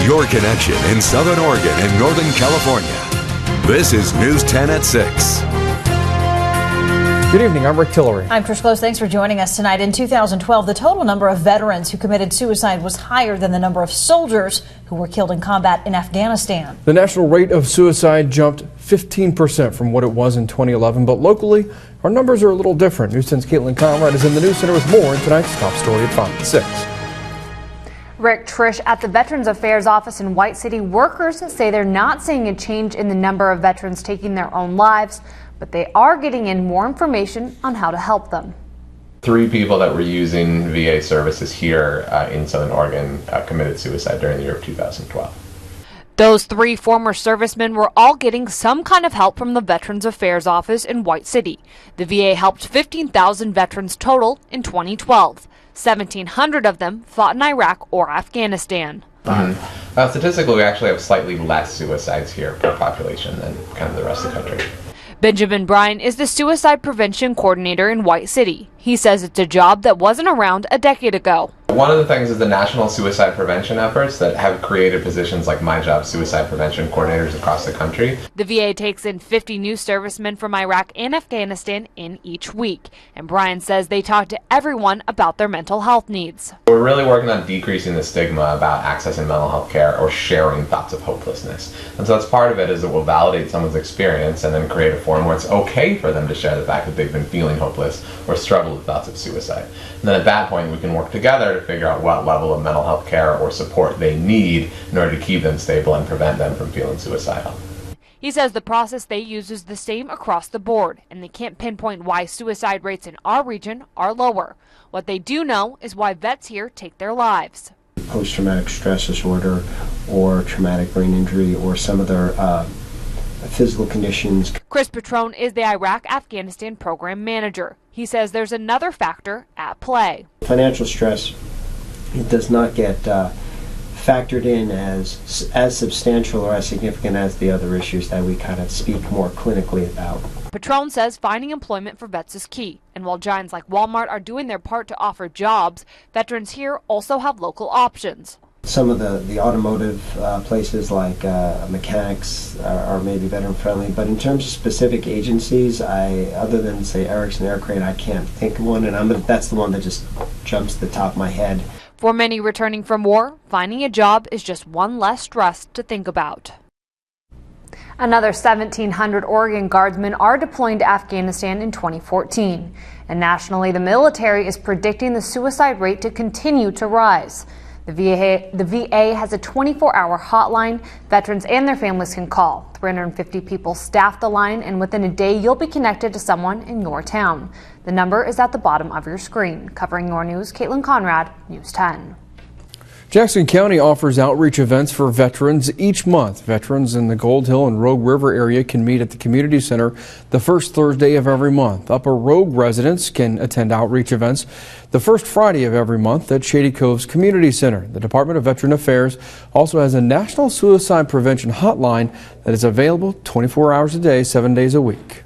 your connection in Southern Oregon and Northern California. This is News 10 at 6. Good evening, I'm Rick Tillery. I'm Trish Close. Thanks for joining us tonight. In 2012, the total number of veterans who committed suicide was higher than the number of soldiers who were killed in combat in Afghanistan. The national rate of suicide jumped 15% from what it was in 2011, but locally, our numbers are a little different. News 10's Caitlin Conrad is in the News Center with more in tonight's top story at 5 and 6. Rick, Trish, at the Veterans Affairs office in White City, workers say they're not seeing a change in the number of veterans taking their own lives, but they are getting in more information on how to help them. 3 people that were using VA services here in Southern Oregon committed suicide during the year of 2012. Those 3 former servicemen were all getting some kind of help from the Veterans Affairs office in White City. The VA helped 15,000 veterans total in 2012. 1,700 of them fought in Iraq or Afghanistan. Statistically, we actually have slightly less suicides here per population than kind of the rest of the country. Bryan is the suicide prevention coordinator in White City. He says it's a job that wasn't around a decade ago. One of the things is the national suicide prevention efforts that have created positions like my job, suicide prevention coordinators across the country. The VA takes in 50 new servicemen from Iraq and Afghanistan in each week. And Bryan says they talk to everyone about their mental health needs. We're really working on decreasing the stigma about accessing mental health care or sharing thoughts of hopelessness. And so that's part of it, is it will validate someone's experience and then create a forum where it's okay for them to share the fact that they've been feeling hopeless or struggle with thoughts of suicide. And then at that point, we can work together to figure out what level of mental health care or support they need in order to keep them stable and prevent them from feeling suicidal. He says the process they use is the same across the board, and they can't pinpoint why suicide rates in our region are lower. What they do know is why vets here take their lives. Post-traumatic stress disorder or traumatic brain injury or some other physical conditions. Petrone is the Iraq-Afghanistan Program Manager. He says there's another factor at play. Financial stress, it does not get factored in as substantial or as significant as the other issues that we kind of speak more clinically about. Petrone says finding employment for vets is key, and while giants like Wal-Mart are doing their part to offer jobs, veterans here also have local options. Some of the automotive places like mechanics are maybe veteran friendly, but in terms of specific agencies, other than say Erickson AirCrane, I can't think of one, and that's the one that just jumps to the top of my head. For many returning from war, finding a job is just one less stress to think about. Another 1,700 Oregon Guardsmen are deploying to Afghanistan in 2014, and nationally the military is predicting the suicide rate to continue to rise. The VA has a 24-hour hotline veterans and their families can call. 350 people staff the line, and within a day you'll be connected to someone in your town. The number is at the bottom of your screen. Covering your news, Caitlin Conrad, News 10. Jackson County offers outreach events for veterans each month. Veterans in the Gold Hill and Rogue River area can meet at the community center the first Thursday of every month. Upper Rogue residents can attend outreach events the first Friday of every month at Shady Cove's Community Center. The Department of Veteran Affairs also has a national suicide prevention hotline that is available 24 hours a day, 7 days a week.